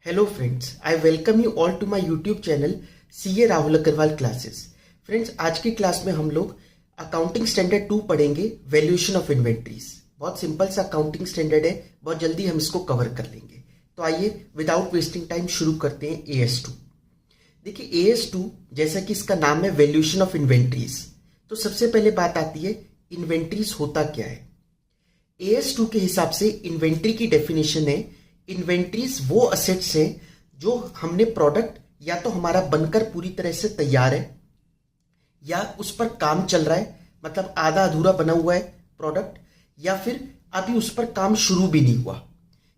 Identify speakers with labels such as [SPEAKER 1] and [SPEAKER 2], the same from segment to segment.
[SPEAKER 1] Hello friends, I welcome you all to my YouTube channel CA Rahul Agarwal classes. Friends, आज की class में हम लोग अकाउंटिंग स्टैंडर्ड 2 पढ़ेंगे, वैल्यूएशन ऑफ इन्वेंट्रीज। बहुत सिंपल सा अकाउंटिंग स्टैंडर्ड है, बहुत जल्दी हम इसको कवर कर लेंगे। तो आइए विदाउट वेस्टिंग टाइम शुरू करते हैं AS2। देखिए AS2 जैसा कि इसका नाम है वैल्यूएशन ऑफ इन्वेंट्रीज, तो सबसे पहले बात आती है इन्वेंट्रीज होता क्या है। AS2 के हिसाब से इन्वेंट्री की डेफिनेशन है, इन्वेंट्रीज वो असेट्स हैं जो हमने प्रोडक्ट या तो हमारा बनकर पूरी तरह से तैयार है या उस पर काम चल रहा है, मतलब आधा अधूरा बना हुआ है प्रोडक्ट, या फिर अभी उस पर काम शुरू भी नहीं हुआ,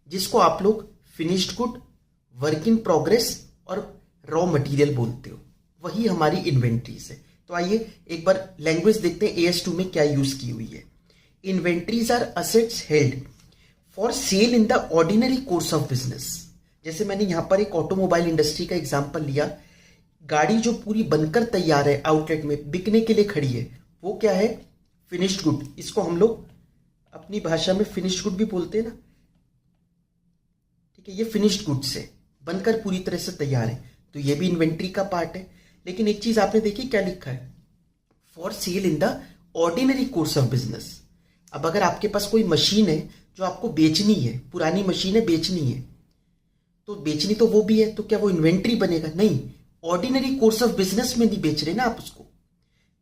[SPEAKER 1] जिसको आप लोग finished good, work in progress और रॉ मटेरियल बोलते हो, वही हमारी इन्वेंट्रीज है। तो आइए एक बार लैंग्वेज देखते हैं AS2 में क्या यूज की हुई है। Inventories are assets held for sale in the ordinary course of business. जैसे मैंने यहां पर एक ऑटोमोबाइल इंडस्ट्री का एग्जांपल लिया, गाड़ी जो पूरी बनकर तैयार है, आउटलेट में बिकने के लिए खड़ी है, वो क्या है? Finished good. इसको हम लोग अपनी भाषा में फिनिश्ड गुड भी बोलते हैं ना, ठीक है। ये फिनिश्ड गुड से बनकर पूरी तरह से तैयार है, तो ये भी इन्वेंट्री का पार्ट है। लेकिन एक चीज आपने देखी, क्या लिखा है? For sale in the ordinary course of business. अब अगर आपके पास कोई मशीन है जो आपको बेचनी है, पुरानी मशीन है बेचनी है, तो बेचनी तो वो भी है, तो क्या वो इन्वेंट्री बनेगा? नहीं, ऑर्डिनरी कोर्स ऑफ बिजनेस में नहीं बेच रहे ना आप उसको।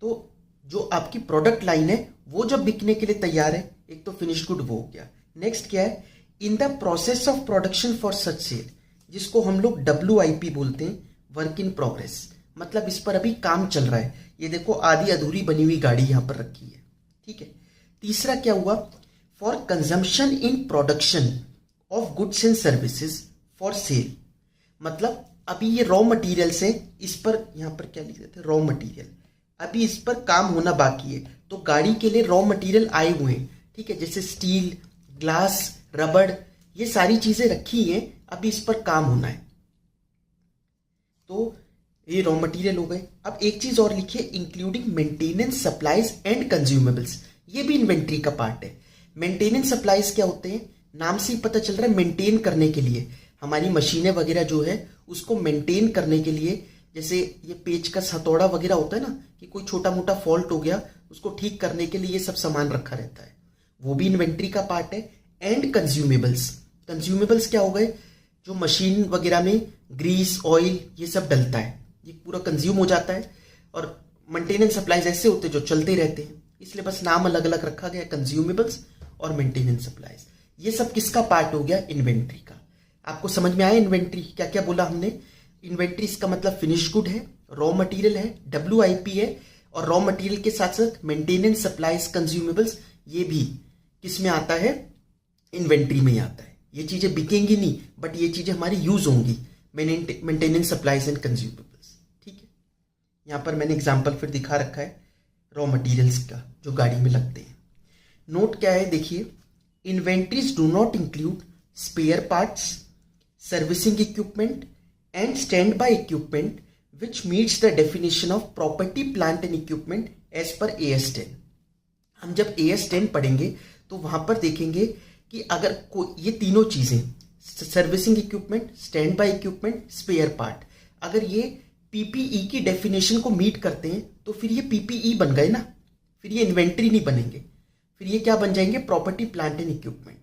[SPEAKER 1] तो जो आपकी प्रोडक्ट लाइन है वो जब बिकने के लिए तैयार है, एक तो फिनिश गुड वो हो गया। नेक्स्ट क्या है? In the process of production for such sale, जिसको हम लोग WIP बोलते हैं, वर्क इन प्रोग्रेस। मतलब इस पर अभी काम चल रहा है, ये देखो आधी अधूरी बनी हुई गाड़ी यहां पर रखी है, ठीक है। तीसरा क्या हुआ? For consumption in production of goods and services for sale. मतलब अभी ये रॉ मटेरियल्स है, इस पर यहां पर क्या लिख देते हैं? Raw material. अभी इस पर काम होना बाकी है, तो गाड़ी के लिए रॉ मटेरियल आए हुए हैं, ठीक है। जैसे स्टील, ग्लास, रबड़, ये सारी चीजें रखी हैं, अभी इस पर काम होना है, तो ये रॉ मटेरियल हो गए। अब एक चीज और लिखिए, including maintenance supplies and consumables. ये भी इन्वेंट्री का पार्ट है। मेंटेनेंस सप्लाईज क्या होते हैं? नाम से ही पता चल रहा है, मेंटेन करने के लिए, हमारी मशीनें वगैरह जो है उसको मेंटेन करने के लिए। जैसे ये पेच का हथौड़ा वगैरह होता है ना, कि कोई छोटा मोटा फॉल्ट हो गया, उसको ठीक करने के लिए ये सब सामान रखा रहता है, वो भी इन्वेंट्री का पार्ट है। एंड कंज्यूमेबल्स, कंज्यूमेबल्स क्या हो गए? जो मशीन वगैरह में ग्रीस, ऑयल, ये सब डलता है, ये पूरा कंज्यूम हो जाता है। और मेंटेनेंस सप्लाईज ऐसे होते हैं जो चलते रहते हैं, इसलिए बस नाम अलग अलग रखा गया, कंज्यूमेबल्स और मेंटेनेंस सप्लाईज। ये सब किसका पार्ट हो गया? इन्वेंट्री का। आपको समझ में आया इन्वेंट्री क्या क्या बोला हमने? इन्वेंट्री इसका मतलब फिनिश गुड है, रॉ मटेरियल है, WIP है, और रॉ मटेरियल के साथ साथ मेंटेनेंस सप्लाईज, कंज्यूमेबल्स, ये भी किस में आता है? इन्वेंट्री में ही आता है। ये चीजें बिकेंगी नहीं, बट ये चीजें हमारी यूज होंगी, मेंटेनेंस सप्लाईज एंड कंज्यूमेबल्स, ठीक है। यहां पर मैंने एग्जाम्पल फिर दिखा रखा है रॉ मटेरियल्स का जो गाड़ी में लगते हैं। नोट क्या है? देखिए, inventories do not include spare parts, servicing equipment and standby equipment which meets the definition of property, plant and equipment as per AS10। हम जब AS10 पढ़ेंगे तो वहां पर देखेंगे कि अगर कोई ये तीनों चीजें, servicing equipment, standby equipment, spare part, अगर ये PPE की डेफिनेशन को मीट करते हैं तो फिर ये PPE बन गए ना, फिर ये इन्वेंट्री नहीं बनेंगे, फिर ये क्या बन जाएंगे? Property, plant and equipment.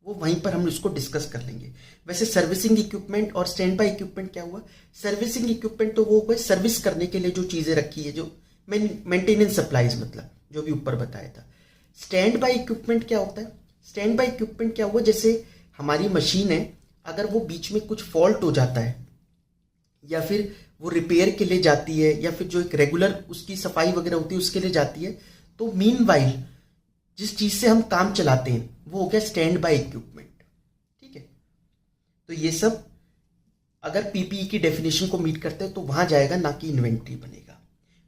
[SPEAKER 1] वो वहीं पर हम इसको डिस्कस कर लेंगे। वैसे सर्विसिंग इक्विपमेंट और स्टैंड बाय इक्विपमेंट क्या हुआ? सर्विसिंग इक्विपमेंट तो वो कोई सर्विस करने के लिए जो चीजें रखी है, जो मेंटेनेंस सप्लाईज, मतलब जो भी ऊपर बताया था। स्टैंड बाय इक्विपमेंट क्या होता है? स्टैंड बाय इक्विपमेंट क्या हुआ? जैसे हमारी मशीन है, अगर वो बीच में कुछ फॉल्ट हो जाता है, या फिर वो रिपेयर के लिए जाती है, या फिर जो एक रेगुलर उसकी सफाई वगैरह होती है उसके लिए जाती है, तो मीनवाइल जिस चीज से हम काम चलाते हैं वो हो गया स्टैंड बाय इक्विपमेंट, ठीक है। तो ये सब अगर PPE की डेफिनेशन को मीट करते हैं तो वहां जाएगा, ना कि इन्वेंट्री बनेगा।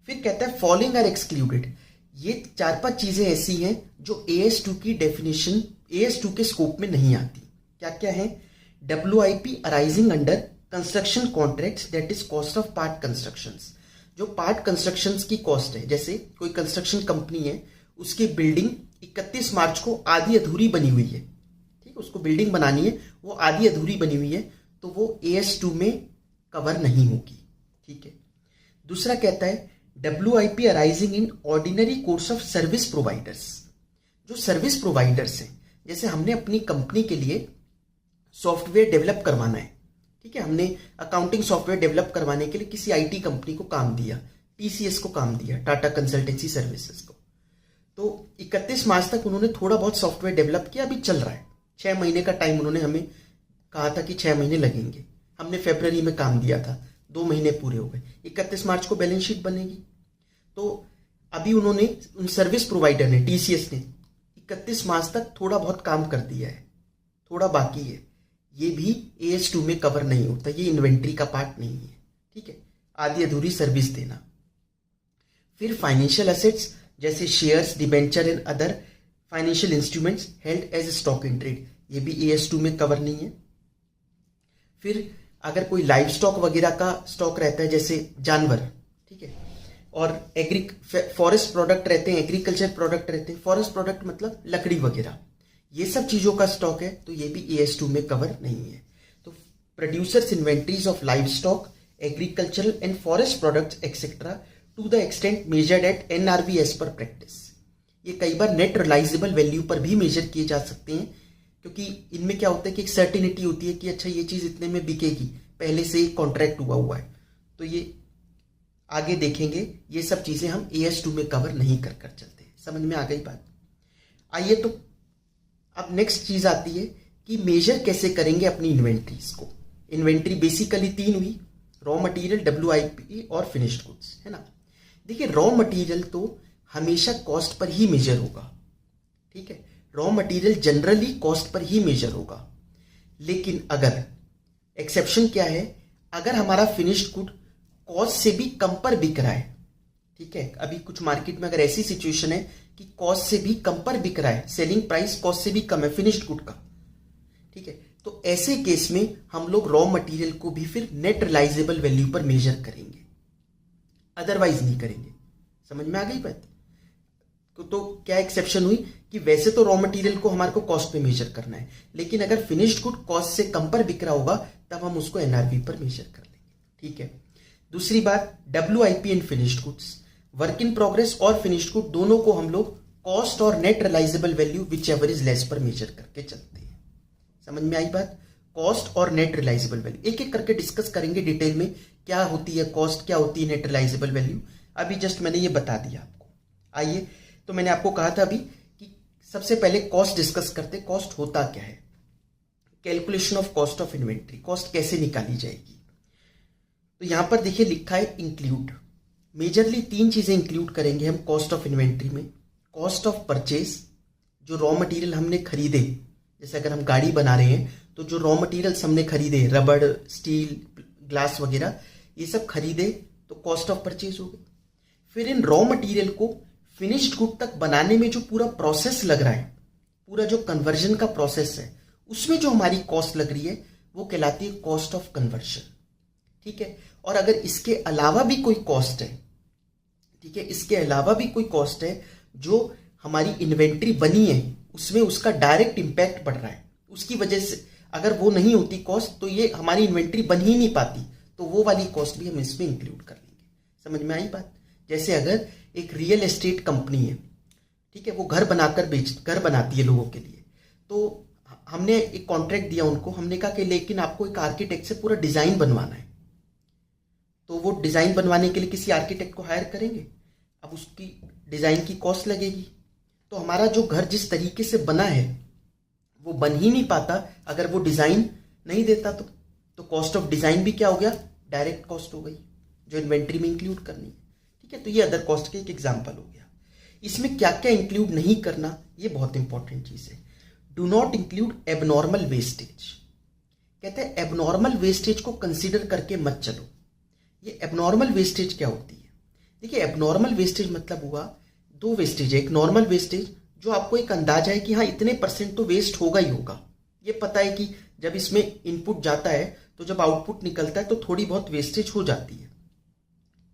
[SPEAKER 1] फिर कहता है फॉलोइंग आर एक्सक्लूडेड। ये 4-5 चीजें ऐसी हैं जो AS2 की डेफिनेशन, AS2 के स्कोप में नहीं आती। क्या क्या है? WIP arising under construction contracts, that is cost of part constructions. जो पार्ट कंस्ट्रक्शंस की कॉस्ट है, जैसे कोई कंस्ट्रक्शन कंपनी है, उसकी बिल्डिंग 31 मार्च को आधी अधूरी बनी हुई है, ठीक है, उसको बिल्डिंग बनानी है, वो आधी अधूरी बनी हुई है, तो वो AS2 में कवर नहीं होगी। ठीक है। दूसरा कहता है WIP arising in ordinary course of service providers. जो सर्विस प्रोवाइडर्स हैं, जैसे हमने अपनी कंपनी के लिए सॉफ्टवेयर डेवलप करवाना है, ठीक है, हमने अकाउंटिंग सॉफ्टवेयर डेवलप करवाने के लिए किसी IT कंपनी को काम दिया, TCS को काम दिया, टाटा कंसल्टेंसी सर्विसेज को। तो 31 मार्च तक उन्होंने थोड़ा बहुत सॉफ्टवेयर डेवलप किया, अभी चल रहा है। 6 महीने का टाइम उन्होंने हमें कहा था कि 6 महीने लगेंगे, हमने फरवरी में काम दिया था, 2 महीने पूरे हो गए, 31 मार्च को बैलेंस शीट बनेगी। तो अभी उन्होंने, उन सर्विस प्रोवाइडर ने, TCS ने 31 मार्च तक थोड़ा बहुत काम कर दिया है, थोड़ा बाकी है, ये भी AS2 में कवर नहीं होता, ये इन्वेंट्री का पार्ट नहीं है। ठीक है, आधी अधूरी सर्विस देना। फिर फाइनेंशियल एसेट्स जैसे shares, debenture and other financial instruments held as stock in trade, ये भी AS2 में कवर नहीं है। फिर अगर कोई लाइव स्टॉक वगैरह का स्टॉक रहता है, जैसे जानवर, ठीक है, और फॉरेस्ट प्रोडक्ट रहते हैं, एग्रीकल्चर प्रोडक्ट रहते हैं, फॉरेस्ट प्रोडक्ट मतलब लकड़ी वगैरह, ये सब चीजों का स्टॉक है, तो ये भी AS2 में कवर नहीं है। तो producers inventories of livestock, agricultural and forest products etcetera to the extent measured at NRV as per practice, ये कई बार नेट रियलाइजेबल वैल्यू पर भी मेजर किए जा सकते हैं, क्योंकि इनमें क्या होता है कि एक सर्टिनिटी होती है कि अच्छा ये चीज इतने में बिकेगी, पहले से ही कॉन्ट्रैक्ट हुआ है। तो ये आगे देखेंगे, ये सब चीजें हम AS2 में कवर नहीं कर चलते। समझ में आ गई बात? आइए, तो अब नेक्स्ट चीज आती है कि मेजर कैसे करेंगे अपनी इन्वेंट्रीज को। इन्वेंट्री बेसिकली 3 हुई, रॉ मटेरियल, WIP और फिनिश्ड गुड्स, है ना। देखिए, रॉ मटेरियल तो हमेशा कॉस्ट पर ही मेजर होगा, ठीक है, raw material generally cost per ही मेजर होगा। लेकिन अगर एक्सेप्शन क्या है, अगर हमारा फिनिश्ड गुड कॉस्ट से भी कम पर बिक रहा है, ठीक है, अभी कुछ मार्केट में अगर ऐसी सिचुएशन है कि कॉस्ट से भी कम पर बिक रहा है, सेलिंग प्राइस कॉस्ट से भी कम है फिनिश्ड गुड का, ठीक है, तो ऐसे केस में हम लोग रॉ मटेरियल को भी फिर नेट रियलाइजेबल वैल्यू पर मेजर करेंगे, अदरवाइज नहीं करेंगे। समझ में आ गई बात? तो क्या एक्सेप्शन हुई कि वैसे तो रॉ मटेरियल को हमारे को कॉस्ट पे मेजर करना है, लेकिन अगर फिनिश्ड गुड कॉस्ट से कम पर बिक रहा होगा तब हम उसको NRV पर मेजर कर लेंगे। ठीक है। दूसरी बात, WIP and finished goods, work in progress और फिनिश्ड गुड दोनों को हम लोग कॉस्ट और net realisable value whichever is less पर मेजर करके चलते हैं। समझ में आई बात? कॉस्ट और नेट रियलाइजेबल वैल्यू एक एक करके डिस्कस करेंगे डिटेल में, क्या होती है कॉस्ट, क्या होती है नेट रियलाइजेबल वैल्यू। अभी जस्ट मैंने ये बता दिया आपको। आइए, तो मैंने आपको कहा था अभी कि सबसे पहले कॉस्ट डिस्कस करते। कॉस्ट होता क्या है? Calculation of cost of inventory, cost कैसे निकाली जाएगी। तो यहां पर देखिए लिखा है इंक्लूड, मेजरली 3 चीजें इंक्लूड करेंगे हम कॉस्ट ऑफ इन्वेंट्री में। कॉस्ट ऑफ परचेज, जो रॉ मटेरियल हमने खरीदे, जैसे अगर हम गाड़ी बना रहे हैं तो जो रॉ मटेरियल्स हमने खरीदे, रबड़, स्टील, ग्लास वगैरह, ये सब खरीदे तो कॉस्ट ऑफ परचेज हो गई। फिर इन रॉ मटेरियल को फिनिश्ड गुड तक बनाने में जो पूरा प्रोसेस लग रहा है, पूरा जो कन्वर्जन का प्रोसेस है, उसमें जो हमारी कॉस्ट लग रही है वो कहलाती है कॉस्ट ऑफ कन्वर्जन। ठीक है। और अगर इसके अलावा भी कोई कॉस्ट है, ठीक है, इसके अलावा भी कोई कॉस्ट है जो हमारी इन्वेंट्री बनी है उसमें उसका डायरेक्ट इंपैक्ट पड़ रहा है, उसकी वजह से अगर वो नहीं होती कॉस्ट तो ये हमारी इन्वेंट्री बन ही नहीं पाती, तो वो वाली कॉस्ट भी हम इसमें इंक्लूड कर लेंगे। समझ में आई बात? जैसे अगर एक रियल एस्टेट कंपनी है, ठीक है, वो घर बनाती है लोगों के लिए, तो हमने एक कॉन्ट्रैक्ट दिया उनको, हमने कहा कि लेकिन आपको एक आर्किटेक्ट से पूरा डिजाइन बनवाना है, तो वो डिजाइन बनवाने के लिए किसी आर्किटेक्ट को हायर करेंगे। अब उसकी डिजाइन की कॉस्ट लगेगी, तो हमारा जो घर जिस तरीके से बना है वो बन ही नहीं पाता अगर वो डिजाइन नहीं देता। तो कॉस्ट ऑफ डिजाइन भी क्या हो गया? डायरेक्ट कॉस्ट हो गई जो इन्वेंट्री में इंक्लूड करनी है। ठीक है, तो ये अदर कॉस्ट के एक एग्जांपल हो गया। इसमें क्या क्या इंक्लूड नहीं करना, ये बहुत इंपॉर्टेंट चीज है। Do not include abnormal wastage. कहते हैं एबनॉर्मल वेस्टेज को कंसीडर करके मत चलो। ये एबनॉर्मल वेस्टेज क्या होती है? देखिए, एबनॉर्मल वेस्टेज मतलब हुआ 2 वेस्टेज है। एक नॉर्मल वेस्टेज जो आपको एक अंदाजा है कि हाँ इतने % तो वेस्ट होगा ही होगा, ये पता है कि जब इसमें इनपुट जाता है तो जब आउटपुट निकलता है तो थोड़ी बहुत वेस्टेज हो जाती है।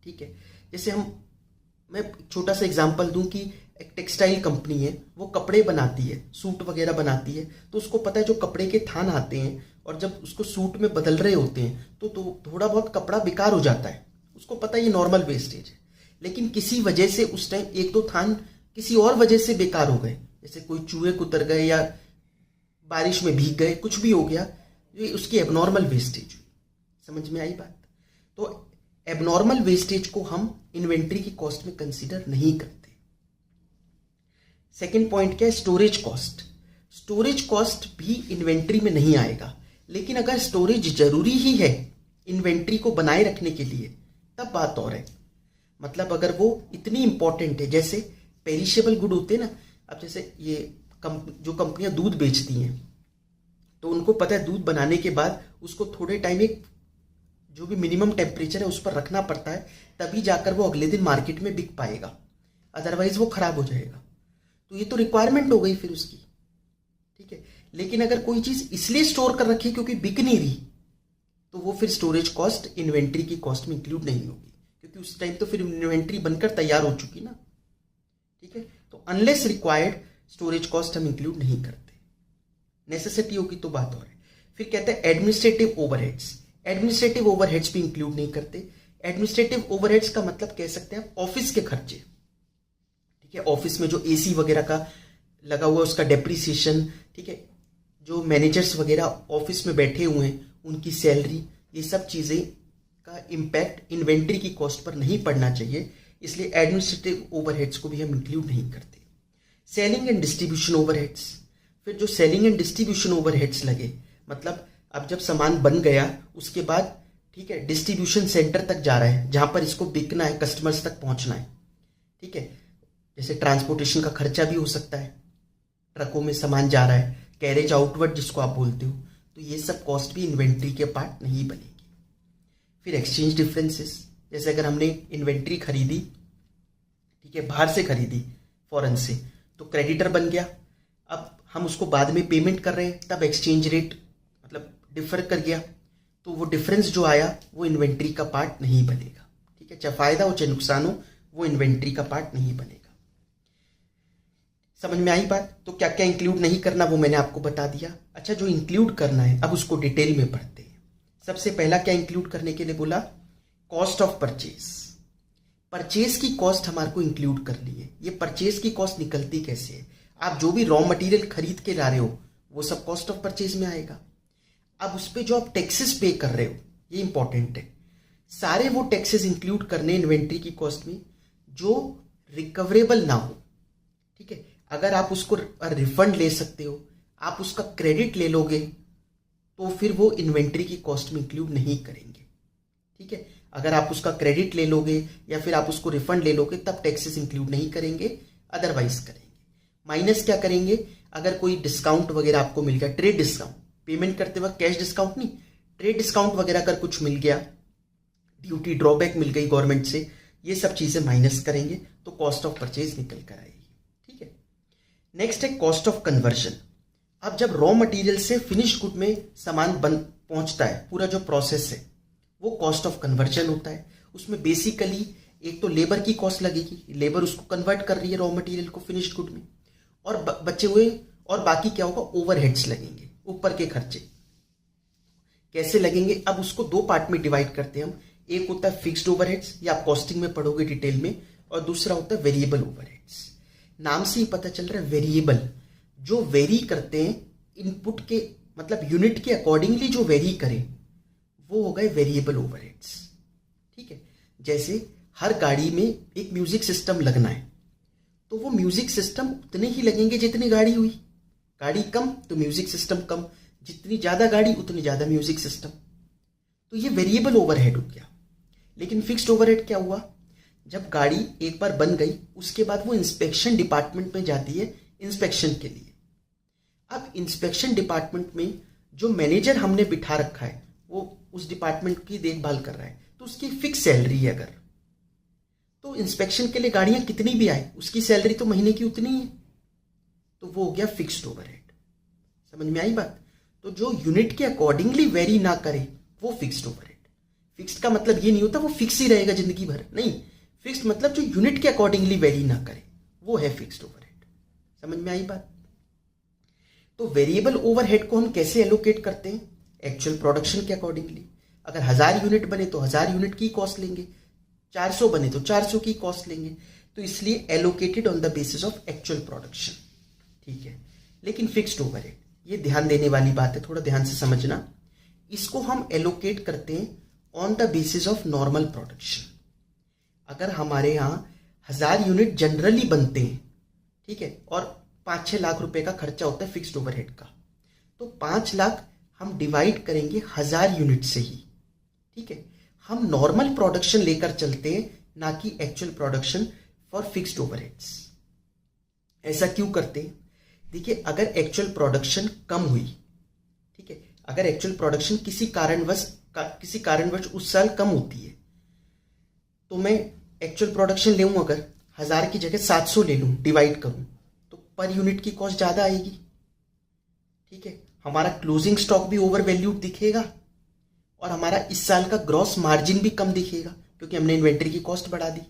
[SPEAKER 1] ठीक है, जैसे मैं छोटा सा एग्जांपल दूं कि एक टेक्सटाइल कंपनी है, वो कपड़े बनाती है, सूट वगैरह बनाती है, तो उसको पता है जो कपड़े के थान आते हैं और जब उसको सूट में बदल रहे होते हैं तो थोड़ा बहुत कपड़ा बेकार हो जाता है, उसको पता है ये नॉर्मल वेस्टेज है, लेकिन किसी वजह से उस टाइम एक दो थान किसी और वजह से बेकार हो गए, जैसे कोई चूहे कुतर गए या बारिश में भीग गए, कुछ भी हो गया, ये उसकी एबनॉर्मल वेस्टेज हुई। समझ में आई बात? तो एबनॉर्मल वेस्टेज को हम इन्वेंट्री की कॉस्ट में कंसीडर नहीं करते। सेकेंड पॉइंट क्या है? Storage cost. स्टोरेज कॉस्ट भी इन्वेंट्री में नहीं आएगा, लेकिन अगर स्टोरेज जरूरी ही है इन्वेंट्री को बनाए रखने के लिए तब बात और है। मतलब अगर वो इतनी इंपॉर्टेंट है, जैसे पेरिशेबल गुड होते हैं ना, अब जैसे ये जो कंपनियां दूध बेचती हैं तो उनको पता है दूध बनाने के बाद उसको थोड़े टाइम एक जो भी मिनिमम टेम्परेचर है उस पर रखना पड़ता है, तभी जाकर वो अगले दिन मार्केट में बिक पाएगा, अदरवाइज वो खराब हो जाएगा। तो ये तो रिक्वायरमेंट हो गई फिर उसकी, ठीक है। लेकिन अगर कोई चीज इसलिए स्टोर कर रखी क्योंकि बिक नहीं रही, तो वो फिर स्टोरेज कॉस्ट इन्वेंट्री की कॉस्ट में इंक्लूड नहीं होगी, क्योंकि उस टाइम तो फिर इन्वेंट्री बनकर तैयार हो चुकी ना, ठीक है। तो अनलेस रिक्वायर्ड स्टोरेज कॉस्ट हम इंक्लूड नहीं करते, नेसेसिटी होगी तो बात और है। फिर कहते हैं एडमिनिस्ट्रेटिव ओवरहेड्स। एडमिनिस्ट्रेटिव ओवरहेड्स भी इंक्लूड नहीं करते। एडमिनिस्ट्रेटिव ओवरहेड्स का मतलब कह सकते हैं ऑफिस के खर्चे, ठीक है। ऑफिस में जो एसी वगैरह का लगा हुआ उसका डेप्रिसिएशन, ठीक है। जो मैनेजर्स वगैरह ऑफिस में बैठे हुए हैं उनकी सैलरी, ये सब चीजें का इम्पैक्ट इन्वेंट्री की कॉस्ट पर नहीं पड़ना चाहिए, इसलिए एडमिनिस्ट्रेटिव ओवरहेड्स को भी हम इंक्लूड नहीं करते। Selling and distribution overheads. फिर जो सेलिंग एंड डिस्ट्रीब्यूशन ओवरहेड्स लगे, मतलब अब जब सामान बन गया उसके बाद, ठीक है, डिस्ट्रीब्यूशन सेंटर तक जा रहा है जहां पर इसको बिकना है, कस्टमर्स तक पहुंचना है, ठीक है। जैसे ट्रांसपोर्टेशन का खर्चा भी हो सकता है, ट्रकों में सामान जा रहा है, कैरेज आउटवर्ड जिसको आप बोलते हो, तो ये सब कॉस्ट भी इन्वेंट्री के पार्ट नहीं बनेगी। फिर एक्सचेंज डिफरेंसेस, जैसे अगर हमने इन्वेंट्री खरीदी, ठीक है, बाहर से खरीदी फॉरेन से, तो क्रेडिटर बन गया। अब हम उसको बाद में पेमेंट कर रहे हैं, तब एक्सचेंज रेट मतलब डिफर कर गया, तो वो डिफरेंस जो आया वो इन्वेंट्री का पार्ट नहीं बनेगा, ठीक है। चाहे फायदा हो चाहे नुकसान हो, वो इन्वेंट्री का पार्ट नहीं बनेगा। समझ में आई बात? तो क्या क्या इंक्लूड नहीं करना वो मैंने आपको बता दिया। अच्छा, जो इंक्लूड करना है अब उसको डिटेल में पढ़ते हैं। सबसे पहला क्या इंक्लूड करने के लिए बोला? Cost of purchase. परचेज की कॉस्ट हमारे को इंक्लूड कर ली है। ये परचेज की कॉस्ट निकलती कैसे है? आप जो भी रॉ मटेरियल खरीद के ला रहे हो वो सब कॉस्ट ऑफ परचेज में आएगा। अब उस पर जो आप टैक्सेस पे कर रहे हो, ये इंपॉर्टेंट है, सारे वो टैक्सेस इंक्लूड करने इन्वेंट्री की कॉस्ट में जो रिकवरेबल ना हो, ठीक है। अगर आप उसको रिफंड ले सकते हो, आप उसका क्रेडिट ले लोगे, तो फिर वो इन्वेंट्री की कॉस्ट में इंक्लूड नहीं करेंगे, ठीक है। अगर आप उसका क्रेडिट ले लोगे या फिर आप उसको रिफंड ले लोगे तब टैक्सेस इंक्लूड नहीं करेंगे, अदरवाइज करेंगे। माइनस क्या करेंगे? अगर कोई डिस्काउंट वगैरह आपको मिल गया, ट्रेड डिस्काउंट, पेमेंट करते वक्त कैश डिस्काउंट नहीं, ट्रेड डिस्काउंट वगैरह अगर कुछ मिल गया, ड्यूटी ड्रॉबैक मिल गई गवर्नमेंट से, ये सब चीजें माइनस करेंगे तो कॉस्ट ऑफ परचेज निकल कर आएगी, ठीक है। नेक्स्ट है कॉस्ट ऑफ कन्वर्जन। अब जब रॉ मटेरियल से फिनिश्ड गुड में सामान बन पहुंचता है, पूरा जो प्रोसेस है वो कॉस्ट ऑफ कन्वर्जन होता है। उसमें बेसिकली एक तो लेबर की कॉस्ट लगेगी, लेबर उसको कन्वर्ट कर रही है रॉ मटेरियल को फिनिश्ड गुड में, और बचे हुए और बाकी क्या होगा? ओवरहेड्स लगेंगे, ऊपर के खर्चे। कैसे लगेंगे? अब उसको दो पार्ट में डिवाइड करते हैं हम। एक होता है फिक्स्ड ओवरहेड्स, या आप कॉस्टिंग में पढ़ोगे डिटेल में, और दूसरा होता है वेरिएबल ओवरहेड्स। नाम से ही पता चल रहा है वेरिएबल, जो वेरी करते हैं इनपुट के, मतलब यूनिट के अकॉर्डिंगली जो वेरी करे वो हो गए वेरिएबल ओवरहेड्स, ठीक है। जैसे हर गाड़ी में एक म्यूजिक सिस्टम लगना है, तो वो म्यूजिक सिस्टम उतने ही लगेंगे जितनी गाड़ी हुई। गाड़ी कम तो म्यूजिक सिस्टम कम, जितनी ज्यादा गाड़ी उतनी ज्यादा म्यूजिक सिस्टम। तो ये वेरिएबल ओवरहेड हो गया। लेकिन फिक्स्ड ओवरहेड क्या हुआ? जब गाड़ी एक बार बन गई उसके बाद वो इंस्पेक्शन डिपार्टमेंट में जाती है इंस्पेक्शन के लिए। अब इंस्पेक्शन डिपार्टमेंट में जो मैनेजर हमने बिठा रखा है वो उस डिपार्टमेंट की देखभाल कर रहा है, तो उसकी फिक्स सैलरी है। अगर तो इंस्पेक्शन के लिए गाड़ियां कितनी भी आए उसकी सैलरी तो महीने की उतनी है, तो वो हो गया फिक्स्ड ओवरहेड। समझ में आई बात? तो जो यूनिट के अकॉर्डिंगली वेरी ना करे वो फिक्स्ड ओवरहेड। फिक्स्ड का मतलब ये नहीं होता वो फिक्स ही रहेगा जिंदगी भर, नहीं। फिक्स्ड मतलब जो यूनिट के अकॉर्डिंगली वेरी ना करे वो है फिक्स्ड ओवरहेड। समझ में आई बात? तो वेरिएबल ओवरहेड को हम कैसे एलोकेट करते हैं? एक्चुअल प्रोडक्शन के अकॉर्डिंगली। अगर 1000 यूनिट बने तो 1000 यूनिट की कॉस्ट लेंगे, 400 बने तो 400 की कॉस्ट लेंगे। तो इसलिए allocated on the basis of actual production, ठीक है। लेकिन फिक्स्ड ओवरहेड, ये ध्यान देने वाली बात है, थोड़ा ध्यान से समझना। इसको हम एलोकेट करते हैं on the basis of normal production. अगर हमारे यहाँ 1000 यूनिट जनरली बनते हैं, ठीक है, और 5-6 लाख रुपए का खर्चा होता है फिक्स्ड ओवरहेड का, तो 5 लाख हम डिवाइड करेंगे 1000 यूनिट से ही, ठीक है। हम नॉर्मल प्रोडक्शन लेकर चलते हैं, ना कि actual production for fixed overheads. ऐसा क्यों करते हैं? देखिए, अगर एक्चुअल प्रोडक्शन कम हुई, ठीक है, अगर एक्चुअल प्रोडक्शन किसी कारणवश उस साल कम होती है, तो मैं एक्चुअल प्रोडक्शन ले अगर 1000 की जगह 700 ले लूं, डिवाइड करूं, तो पर यूनिट की कॉस्ट ज्यादा आएगी, ठीक है। हमारा क्लोजिंग स्टॉक भी ओवर वैल्यूड दिखेगा और हमारा इस साल का ग्रॉस मार्जिन भी कम दिखेगा, क्योंकि हमने इन्वेंट्री की कॉस्ट बढ़ा दी।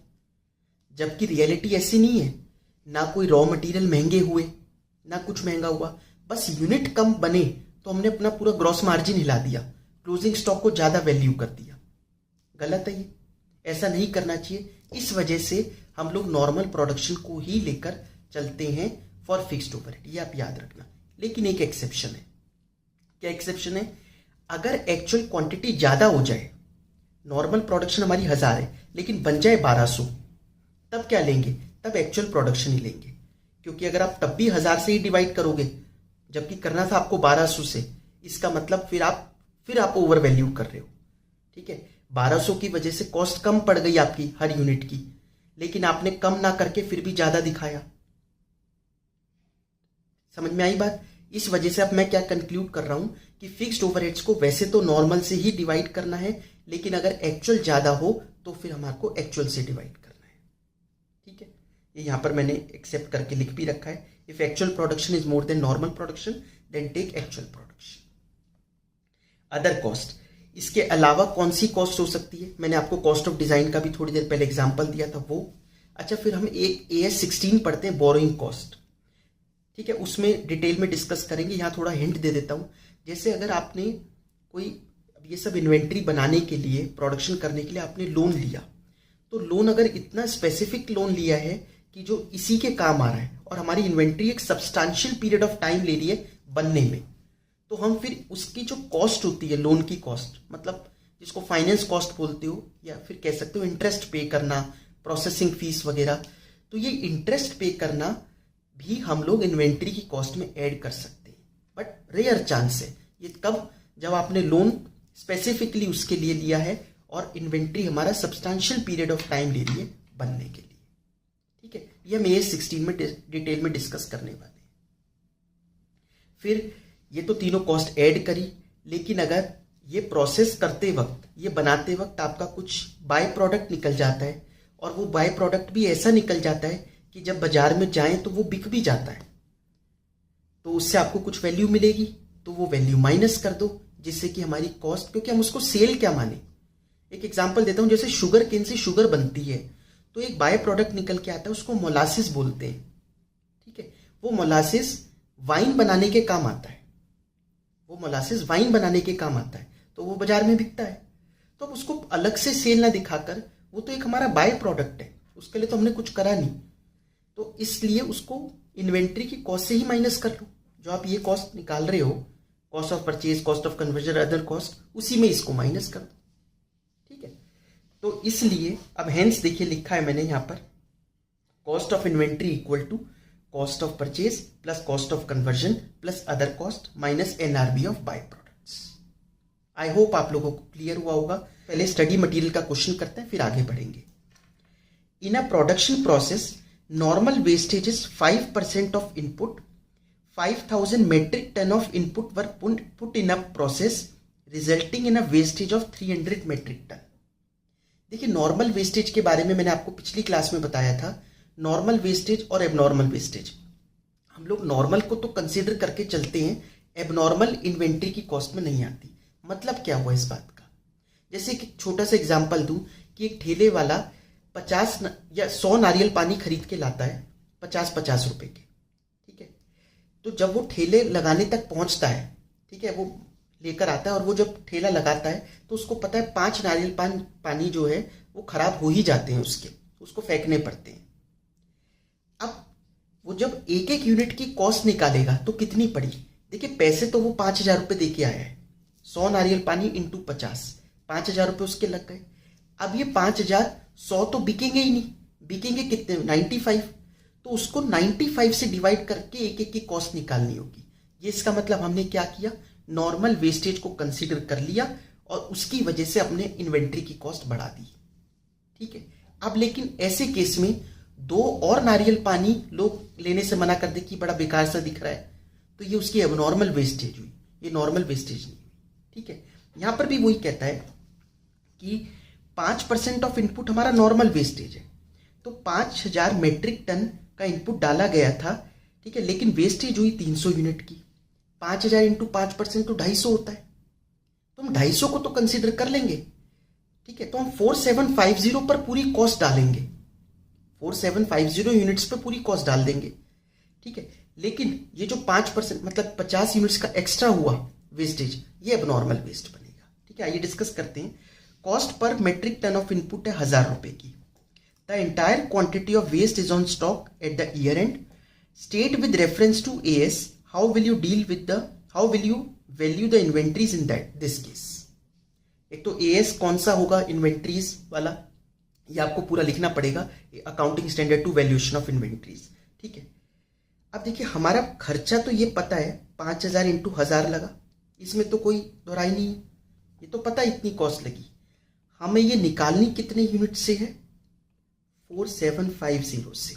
[SPEAKER 1] जबकि रियलिटी ऐसी नहीं है, ना कोई रॉ मटेरियल महंगे हुए, ना कुछ महंगा हुआ, बस यूनिट कम बने तो हमने अपना पूरा ग्रॉस मार्जिन हिला दिया, क्लोजिंग स्टॉक को ज्यादा वैल्यू कर दिया। गलत है ये, ऐसा नहीं करना चाहिए। इस वजह से हम लोग नॉर्मल प्रोडक्शन को ही लेकर चलते हैं फॉर फिक्स्ड ओवरहेड, ये आप याद रखना। लेकिन एक एक्सेप्शन है। क्या एक्सेप्शन है? अगर एक्चुअल क्वांटिटी ज्यादा हो जाए, नॉर्मल प्रोडक्शन हमारी 1000 है लेकिन बन जाए 1200, तब क्या लेंगे? तब एक्चुअल प्रोडक्शन ही लेंगे, क्योंकि अगर आप तब भी 1000 से ही डिवाइड करोगे जबकि करना था आपको 1200 से, इसका मतलब फिर आप ओवर वैल्यू कर रहे हो, ठीक है। 1200 की वजह से कॉस्ट कम पड़ गई आपकी हर यूनिट की, लेकिन आपने कम ना करके फिर भी ज्यादा दिखाया। समझ में आई बात? इस वजह से अब मैं क्या कंक्लूड कर रहा हूं कि फिक्स्ड ओवरहेड्स को वैसे तो नॉर्मल से ही डिवाइड करना है, लेकिन अगर एक्चुअल ज्यादा हो तो फिर हमारे को एक्चुअल से डिवाइड करना है, ठीक है। ये यहां पर मैंने एक्सेप्ट करके लिख भी रखा है, if actual production is more than normal production then take actual production. Other cost, इसके अलावा कौन सी कॉस्ट हो सकती है? मैंने आपको कॉस्ट ऑफ डिजाइन का भी थोड़ी देर पहले एग्जांपल दिया था वो। अच्छा, फिर हम एक AS 16 पढ़ते हैं, बोरोइंग कॉस्ट, ठीक है, उसमें डिटेल में डिस्कस करेंगे। यहां थोड़ा हिंट दे देता हूं, जैसे अगर आपने कोई ये सब इन्वेंट्री बनाने के लिए, प्रोडक्शन करने के लिए आपने लोन लिया, तो लोन अगर इतना स्पेसिफिक लोन लिया है कि जो इसी के काम आ रहा है और हमारी इन्वेंट्री एक सब्सटैंशियल पीरियड ऑफ टाइम ले रही है बनने में, तो हम फिर उसकी जो कॉस्ट होती है, लोन की कॉस्ट, मतलब जिसको फाइनेंस कॉस्ट बोलते हो या फिर कह सकते हो इंटरेस्ट पे करना, प्रोसेसिंग फीस वगैरह, तो ये इंटरेस्ट पे करना भी हम लोग इन्वेंट्री की कॉस्ट में ऐड कर सकते हैं। बट रेयर चांस है ये, कब? जब आपने लोन स्पेसिफिकली उसके लिए लिया है और इन्वेंट्री हमारा सब्सटैंशियल पीरियड ऑफ टाइम ले रही है बनने के लिए, ठीक है। ये हम AS 16 में डिटेल में डिस्कस करने वाले हैं। फिर ये तो तीनों कॉस्ट ऐड करी, लेकिन अगर ये प्रोसेस करते वक्त, ये बनाते वक्त आपका कुछ बाय प्रोडक्ट निकल जाता है, और वो बाय प्रोडक्ट भी ऐसा निकल जाता है कि जब बाजार में जाए तो वो बिक भी जाता है, तो उससे आपको कुछ वैल्यू मिलेगी, तो वो वैल्यू माइनस कर दो, जिससे कि हमारी कॉस्ट, क्योंकि हम उसको सेल क्या माने। एक एग्जांपल देता हूं, जैसे शुगर केन से शुगर बनती है, तो एक बाय प्रोडक्ट निकल के आता है, उसको मोलासिस बोलते हैं, ठीक है। वो मोलासिस वाइन बनाने के काम आता है, वो मोलासिस वाइन बनाने के काम आता है, तो वो बाजार में बिकता है। तो अब उसको अलग से सेल ना दिखाकर, वो तो एक हमारा बाय प्रोडक्ट है, उसके लिए तो हमने कुछ करा नहीं, तो इसलिए उसको इन्वेंट्री की कॉस्ट से ही माइनस कर लो। जो आप ये कॉस्ट निकाल रहे हो, cost of purchase, cost of conversion, other cost, उसी में इसको माइनस कर दो, ठीक है। तो इसलिए अब हेंस देखिए लिखा है मैंने यहां पर, cost of inventory equal to cost of purchase plus cost of conversion plus other cost minus NRV of byproducts. I hope आप लोगों को क्लियर हुआ होगा। पहले स्टडी मटेरियल का क्वेश्चन करते हैं, फिर आगे बढ़ेंगे। In a production process normal wastage is 5% of input, 5000 metric ton of input were put in a process resulting in a wastage of 300 metric ton. देखिए, नॉर्मल वेस्टेज के बारे में मैंने आपको पिछली क्लास में बताया था। नॉर्मल वेस्टेज और एबनॉर्मल वेस्टेज, हम लोग नॉर्मल को तो कंसीडर करके चलते हैं, एबनॉर्मल इन्वेंट्री की कॉस्ट में नहीं आती। मतलब क्या हुआ इस बात का? जैसे कि छोटा सा एग्जांपल दूं कि एक ठेले वाला 50 या 100 नारियल पानी खरीद के लाता है 50-50 रुपए के, ठीक है। तो जब वो ठेले लगाने तक पहुंचता है, ठीक है, वो लेकर आता है और वो जब ठेला लगाता है तो उसको पता है 5 नारियल पानी जो है वो खराब हो ही जाते हैं, उसको फेंकने पड़ते हैं। अब वो जब एक एक यूनिट की कॉस्ट निकालेगा तो कितनी पड़ी? देखिए पैसे तो वो 5,000 रुपये दे के आया है, 100 नारियल पानी इंटू 50, 5,000 रुपये उसके लग गए। अब ये 5,000 100 तो बिकेंगे ही नहीं, बिकेंगे कितने? 95। तो उसको 95 से डिवाइड करके एक एक की कॉस्ट निकालनी होगी। ये इसका मतलब हमने क्या किया, नॉर्मल वेस्टेज को कंसीडर कर लिया और उसकी वजह से अपने इन्वेंट्री की कॉस्ट बढ़ा दी। ठीक है। अब लेकिन ऐसे केस में 2 और नारियल पानी लोग लेने से मना कर दे कि बड़ा बेकार सा दिख रहा है, तो ये उसकी एबनॉर्मल वेस्टेज हुई, ये नॉर्मल वेस्टेज नहीं हुई। ठीक है। यहां पर भी वही कहता है कि 5% ऑफ इनपुट हमारा नॉर्मल वेस्टेज है, तो 5,000 मेट्रिक टन का इनपुट डाला गया था। ठीक है। लेकिन वेस्टेज हुई 300 यूनिट की। 5,000 इंटू 5% तो 250 होता है, तो हम 250 को तो कंसीडर कर लेंगे। ठीक है। तो हम 4750 पर पूरी कॉस्ट डालेंगे, 4750 यूनिट्स पर पूरी कॉस्ट डाल देंगे। ठीक है। लेकिन ये जो 5% मतलब 50 यूनिट्स का एक्स्ट्रा हुआ वेस्टेज, ये अब नॉर्मल वेस्ट बनेगा। ठीक है। आइए डिस्कस करते हैं। Cost per metric ton of input है 1,000 रुपए की। The entire quantity of waste is on stock at the year end. State with reference to AS how will you value the inventories in this case. एक तो AS कौन सा होगा inventories वाला, ये आपको पूरा लिखना पड़ेगा, accounting standard two valuation of inventories. ठीक है। अब देखिए हमारा खर्चा तो ये पता है 5,000 इंटू 1,000 लगा, इसमें तो कोई दोहराई नहीं है, ये तो पता है इतनी कॉस्ट लगी। हमें ये निकालनी कितने यूनिट से है? 4750 से।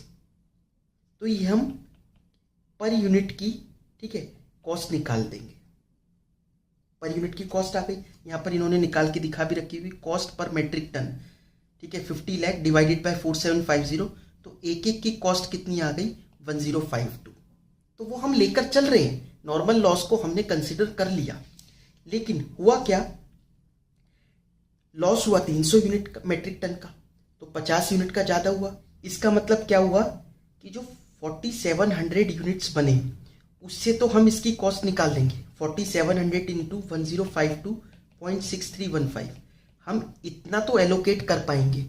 [SPEAKER 1] तो ये हम पर यूनिट की, ठीक है, कॉस्ट निकाल देंगे। पर यूनिट की कॉस्ट आ गई, यहां पर इन्होंने निकाल के दिखा भी रखी हुई, कॉस्ट पर मेट्रिक टन। ठीक है। 50 लाख डिवाइडेड बाय 4750, तो एक एक की कॉस्ट कितनी आ गई? 1052। तो वो हम लेकर चल रहे हैं, नॉर्मल लॉस को हमने कंसिडर कर लिया। लेकिन हुआ क्या, लॉस हुआ 300 यूनिट मेट्रिक टन का, तो 50 यूनिट का ज्यादा हुआ। इसका मतलब क्या हुआ कि जो 4700 यूनिट्स बने उससे तो हम इसकी कॉस्ट निकाल देंगे। 4700 इंटू 1052.6315, हम इतना तो एलोकेट कर पाएंगे।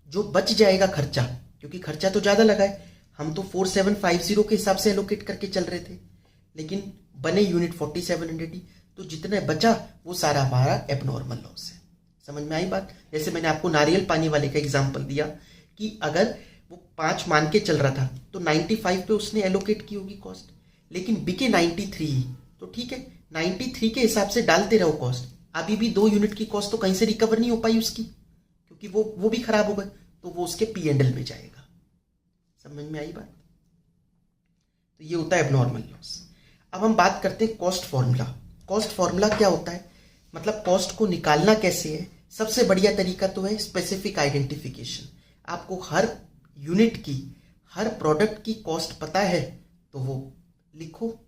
[SPEAKER 1] जो बच जाएगा खर्चा, क्योंकि खर्चा तो ज्यादा लगा है, हम तो 4750 के हिसाब से एलोकेट करके चल रहे थे, लेकिन बने यूनिट 4700 ही, तो जितना बचा वो सारा हमारा एबनॉर्मल लॉस है। समझ में आई बात? जैसे मैंने आपको नारियल पानी वाले का एग्जांपल दिया कि अगर वो 5 मान के चल रहा था तो 95 पे उसने एलोकेट की होगी कॉस्ट, लेकिन बिके 93 ही, तो ठीक है 93 के हिसाब से डालते रहो कॉस्ट। अभी भी 2 यूनिट की कॉस्ट तो कहीं से रिकवर नहीं हो पाई उसकी, क्योंकि वो भी खराब हो गए, तो वो उसके P&L में जाएगा। समझ में आई बात? तो ये होता है एबनॉर्मल लॉस। अब हम बात करते हैं कॉस्ट फॉर्मूला। कॉस्ट फॉर्मूला क्या होता है, मतलब कॉस्ट को निकालना कैसे है? सबसे बढ़िया तरीका तो है स्पेसिफिक आइडेंटिफिकेशन। आपको हर यूनिट की, हर प्रोडक्ट की कॉस्ट पता है तो वो लिखो।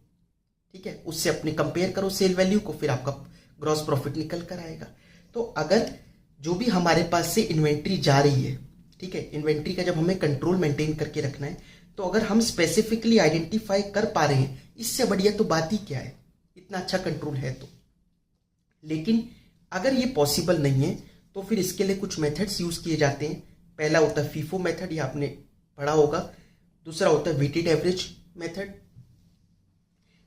[SPEAKER 1] ठीक है। उससे अपने कंपेयर करो सेल वैल्यू को, फिर आपका ग्रॉस प्रॉफिट निकल कर आएगा। तो अगर जो भी हमारे पास से इन्वेंट्री जा रही है, ठीक है, इन्वेंट्री का जब हमें कंट्रोल मेंटेन करके रखना है, तो अगर हम स्पेसिफिकली आइडेंटिफाई कर पा रहे हैं, इससे बढ़िया तो बात ही क्या है, इतना अच्छा कंट्रोल है तो। लेकिन अगर ये पॉसिबल नहीं है तो फिर इसके लिए कुछ मेथड्स यूज किए जाते हैं। पहला होता है फीफो मेथड, ये आपने पढ़ा होगा। दूसरा होता है वेटेड एवरेज मेथड।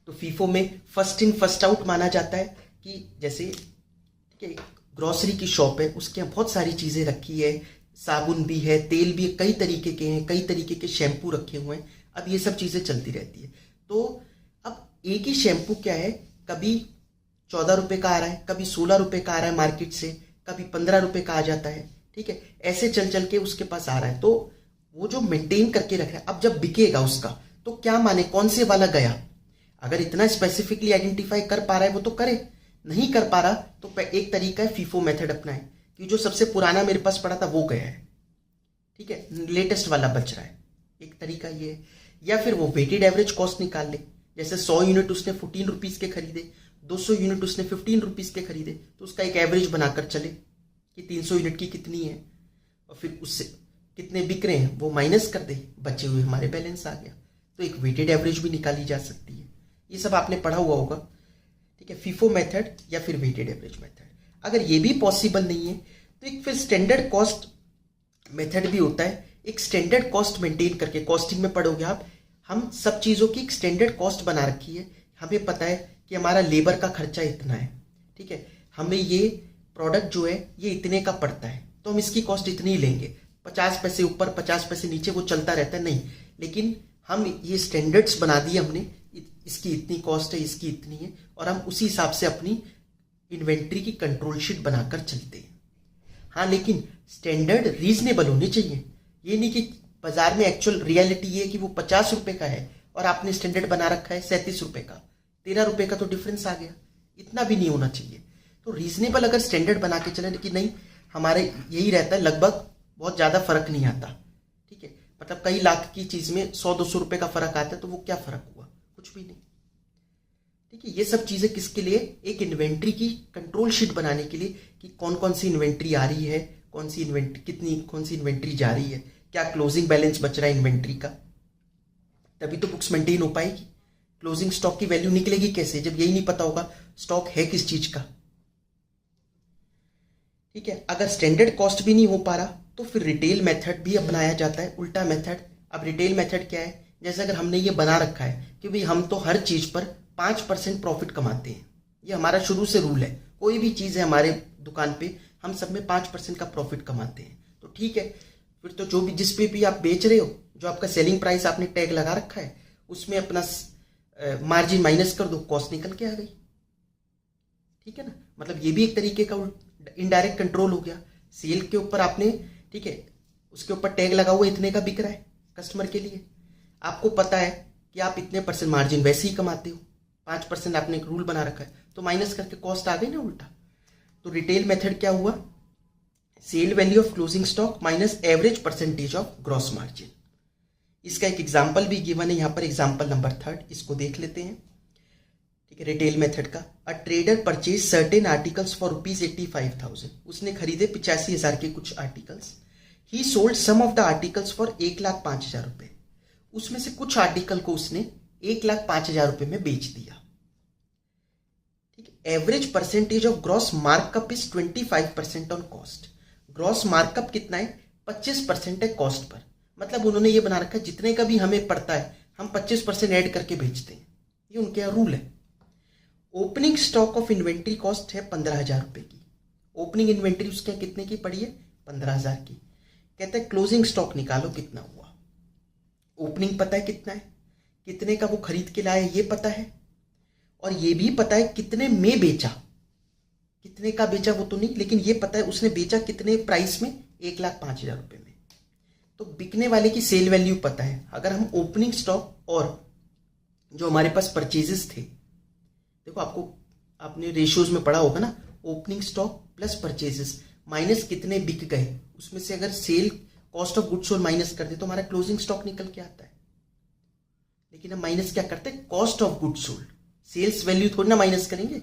[SPEAKER 1] तो फीफो में फर्स्ट इन फर्स्ट आउट माना जाता है कि जैसे ठीक है ग्रोसरी की शॉप है, उसके यहाँ बहुत सारी चीजें रखी है, साबुन भी है, तेल भी है, कई तरीके के हैं, कई तरीके के शैम्पू रखे हुए हैं। अब ये सब चीजें चलती रहती है। तो अब एक ही शैम्पू क्या है, कभी 14 रुपए का आ रहा है, कभी 16 रुपए का आ रहा है मार्केट से, कभी 15 रुपए का आ जाता है। ठीक है। ऐसे चल चल के उसके पास आ रहा है, तो वो जो मेंटेन करके रख रहा है, अब जब बिकेगा उसका तो क्या माने कौन से वाला गया। अगर इतना स्पेसिफिकली आइडेंटिफाई कर पा रहा है वो तो करे, नहीं कर पा रहा तो एक तरीका है फीफो मेथड अपनाए कि जो सबसे पुराना मेरे पास पड़ा था वो गया है, ठीक है, लेटेस्ट वाला बच रहा है, एक तरीका ये है। या फिर वो वेटेड एवरेज कॉस्ट निकाल ले, जैसे 100 यूनिट उसने 14 रुपीज के खरीदे, 200 यूनिट उसने 15 रुपीज के खरीदे, तो उसका एक एवरेज बनाकर चले कि 300 यूनिट की कितनी है और फिर उससे कितने बिक रहे हैं वो माइनस कर दे, बचे हुए हमारे बैलेंस आ गया। तो एक वेटेड एवरेज भी निकाली जा सकती है। ये सब आपने पढ़ा हुआ होगा। ठीक है, फीफो मेथड या फिर वेटेड एवरेज मेथड। अगर ये भी पॉसिबल नहीं है तो एक फिर स्टैंडर्ड कॉस्ट मेथड भी होता है। एक स्टैंडर्ड कॉस्ट मेंटेन करके, कॉस्टिंग में पढ़ोगे आप, हम सब चीज़ों की एक स्टैंडर्ड कॉस्ट बना रखी है। हमें पता है कि हमारा लेबर का खर्चा इतना है, ठीक है, हमें ये प्रोडक्ट जो है ये इतने का पड़ता है, तो हम इसकी कॉस्ट इतनी ही लेंगे। 50 पैसे ऊपर 50 पैसे नीचे वो चलता रहता है, नहीं, लेकिन हम ये स्टैंडर्ड्स बना दिए हमने, इसकी इतनी कॉस्ट है, इसकी इतनी है, और हम उसी हिसाब से अपनी इन्वेंट्री की कंट्रोल शीट बनाकर चलते हैं। हाँ, लेकिन स्टैंडर्ड रीजनेबल होने चाहिए। ये नहीं कि बाजार में एक्चुअल रियलिटी ये है कि वो 50 रुपए का है और आपने स्टैंडर्ड बना रखा है 37 रुपए का, 13 रुपए का तो डिफरेंस आ गया। इतना भी नहीं होना चाहिए। तो रीजनेबल अगर स्टैंडर्ड बना के चले कि नहीं, हमारे यही रहता है, लगभग बहुत ज्यादा फर्क नहीं आता, ठीक है, मतलब कई लाख की चीज में 100-200 रुपए का फर्क आता है, तो वो क्या फर्क हुआ, कुछ भी नहीं, ठीक है। ये सब चीजें किसके लिए, एक इन्वेंट्री की कंट्रोल शीट बनाने के लिए कि कौन कौन सी इन्वेंट्री आ रही है, कौन सी इन्वेंट्री जा रही है, क्या क्लोजिंग बैलेंस बच रहा है इन्वेंट्री का, तभी तो बुक्स मेंटेन हो पाएगी। क्लोजिंग स्टॉक की वैल्यू निकलेगी कैसे जब यही नहीं पता होगा स्टॉक है किस चीज का, ठीक है। अगर स्टैंडर्ड कॉस्ट भी नहीं हो पा रहा तो फिर रिटेल मेथड भी अपनाया जाता है, उल्टा मेथड। अब रिटेल मेथड क्या है, जैसे अगर हमने ये बना रखा है कि भाई हम तो हर चीज पर 5% प्रॉफिट कमाते हैं, ये हमारा शुरू से रूल है, कोई भी चीज है हमारे दुकान पे हम सब में 5% का प्रॉफिट कमाते हैं, तो ठीक है, फिर तो जो भी जिस पे भी आप बेच रहे हो, जो आपका सेलिंग प्राइस आपने टैग लगा रखा है, उसमें अपना मार्जिन माइनस कर दो, कॉस्ट निकल के आ गई, ठीक है ना। मतलब ये भी एक तरीके का इनडायरेक्ट कंट्रोल हो गया। सेल के ऊपर आपने, ठीक है, उसके ऊपर टैग लगा हुआ इतने का बिक रहा है कस्टमर के लिए, आपको पता है कि आप इतने % मार्जिन वैसे ही कमाते हो, 5% आपने एक रूल बना रखा है, तो माइनस करके कॉस्ट आ गई ना उल्टा। तो रिटेल मेथड क्या हुआ, sale value of closing stock minus average percentage of gross margin. इसका एक एग्जांपल भी गिवन है यहाँ पर, एग्जांपल नंबर 3, इसको देख लेते हैं, ठीक है। रिटेल मेथड का, a trader purchase certain articles for ₹85,000, उसने खरीदे 85,000 के कुछ articles. He sold some of the articles for 1,05,000 रुपए, उसमें से कुछ आर्टिकल को उसने 1,05,000 रुपए में बेच दिया, ठीक है। Average percentage of gross markup is 25% on cost. Gross markup कितना है, 25% है कॉस्ट पर, मतलब उन्होंने ये बना रखा है जितने का भी हमें पड़ता है हम 25% ऐड करके बेचते हैं, ये उनके यहाँ रूल है। Opening stock of inventory cost है 15,000 रुपए की, ओपनिंग इन्वेंट्री उसके कितने की पड़ी है, 15,000 की। कहते हैं क्लोजिंग स्टॉक निकालो कितना हुआ, ओपनिंग पता है कितना है, कितने का वो खरीद के लाया ये पता है, और ये भी पता है कितने में बेचा, कितने का बेचा वो तो नहीं, लेकिन ये पता है उसने बेचा कितने प्राइस में, 1,05,000 रुपए में। तो बिकने वाले की सेल वैल्यू पता है। अगर हम ओपनिंग स्टॉक और जो हमारे पास परचेजेस थे, देखो आपने रेशियोज में पढ़ा होगा ना, opening stock plus purchases minus कितने बिक गए, उसमें से अगर cell cost of goods sold minus कर दे तो हमारा क्लोजिंग स्टॉक निकल के आता है। लेकिन हम माइनस क्या करते हैं, cost of goods sold, sales value थोड़ी ना माइनस करेंगे,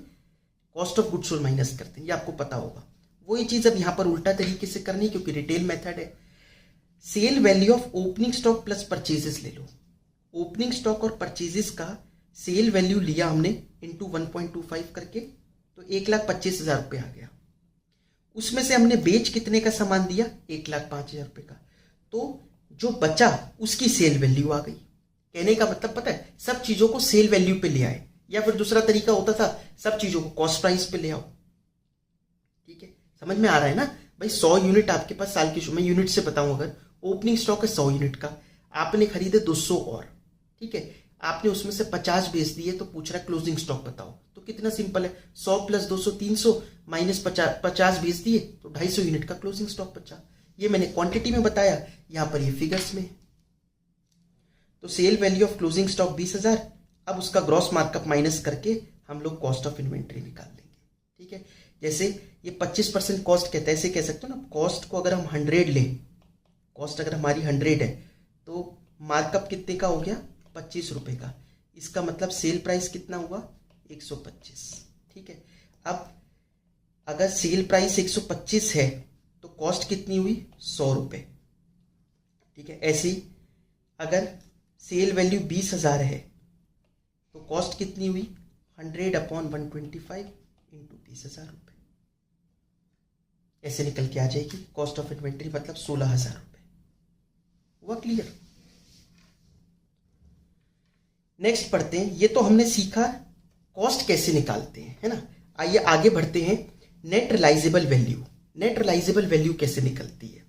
[SPEAKER 1] cost of goods sold minus करते हैं, ये आपको पता होगा। वही चीज अब यहां पर उल्टा तरीके से करनी है क्योंकि रिटेल मेथड है। Sale value of opening stock plus purchases ले लो, ओपनिंग स्टॉक और परचेजेस का सेल वैल्यू लिया हमने इंटू 1.25 करके, तो 1,25,000 रुपये आ गया। उसमें से हमने बेच कितने का सामान दिया, 1,05,000 रुपये का, तो जो बचा उसकी सेल वैल्यू आ गई। कहने का मतलब पता है, सब चीजों को सेल वैल्यू पे ले आए, या फिर दूसरा तरीका होता था सब चीजों को कॉस्ट प्राइस पे ले आओ, ठीक है। समझ में आ रहा है ना भाई, 100 यूनिट आपके पास साल की, मैं यूनिट से बताऊं, अगर ओपनिंग स्टॉक है 100 यूनिट का, आपने खरीदे 200 और, ठीक है, आपने उसमें से 50 बेच दिए, तो पूछ रहा है क्लोजिंग स्टॉक बताओ, तो कितना सिंपल है, 100 प्लस 200 300 माइनस 50 बेच दिए तो 250 यूनिट का क्लोजिंग स्टॉक बचा। ये मैंने क्वांटिटी में बताया, यहां पर ये फिगर्स में। तो sale value of closing stock 20,000, अब उसका ग्रॉस मार्कअप माइनस करके हम लोग कॉस्ट ऑफ इन्वेंट्री निकाल लेंगे, ठीक है। जैसे ये 25% कॉस्ट कहते हैं, ऐसे कह सकते हो ना, कॉस्ट को अगर हम 100 लें, कॉस्ट अगर हमारी 100 है तो मार्कअप कितने का हो गया, 25 रुपए का, इसका मतलब सेल प्राइस कितना हुआ, 125, ठीक है। अब अगर सेल प्राइस 125 है तो कॉस्ट कितनी हुई, 100 रुपए, ठीक है। ऐसे ही अगर सेल वैल्यू 20,000 है तो कॉस्ट कितनी हुई, 100/125 इंटू 30,000 रुपये, ऐसे निकल के आ जाएगी। कॉस्ट ऑफ इन्वेंट्री मतलब 16,000 रुपये। हुआ क्लियर? नेक्स्ट पढ़ते हैं। ये तो हमने सीखा कॉस्ट कैसे निकालते हैं, है ना। आइए आगे बढ़ते हैं। Net realisable value. Net realisable value कैसे निकलती है?